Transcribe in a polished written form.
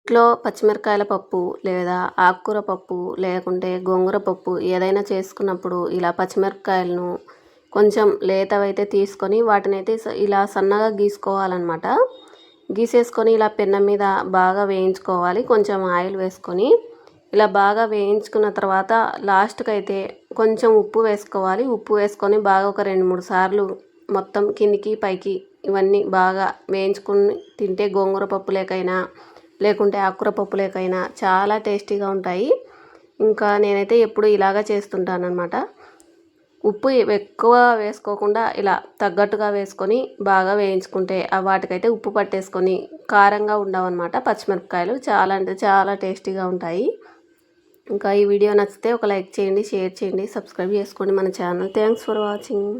ఇంట్లో పచ్చిమిరపకాయల పప్పు లేదా ఆకుకూర పప్పు లేకుంటే గోంగూర పప్పు ఏదైనా చేసుకున్నప్పుడు ఇలా పచ్చిమిరపకాయలను కొంచెం లేతవైతే తీసుకొని వాటినైతే ఇలా సన్నగా గీసుకోవాలన్నమాట. గీసేసుకొని ఇలా పెనం మీద బాగా వేయించుకోవాలి. కొంచెం ఆయిల్ వేసుకొని ఇలా బాగా వేయించుకున్న తర్వాత లాస్ట్కి అయితే కొంచెం ఉప్పు వేసుకోవాలి. ఉప్పు వేసుకొని బాగా ఒక 2-3 సార్లు మొత్తం కిందికి పైకి ఇవన్నీ బాగా వేయించుకుని తింటే గోంగూర పప్పు లేకైనా లేకుంటే ఆకుకూర పప్పు లేకైనా చాలా టేస్టీగా ఉంటాయి. ఇంకా నేనైతే ఎప్పుడు ఇలాగా చేస్తుంటానన్నమాట. ఉప్పు ఎక్కువ వేసుకోకుండా ఇలా తగ్గట్టుగా వేసుకొని బాగా వేయించుకుంటే వాటికైతే ఉప్పు పట్టేసుకొని కారంగా ఉండవన్నమాట. పచ్చిమిరపకాయలు చాలా అంటే చాలా టేస్టీగా ఉంటాయి. ఇంకా ఈ వీడియో నచ్చితే ఒక లైక్ చేయండి, షేర్ చేయండి, సబ్స్క్రైబ్ చేసుకోండి మన ఛానల్. Thanks for watching.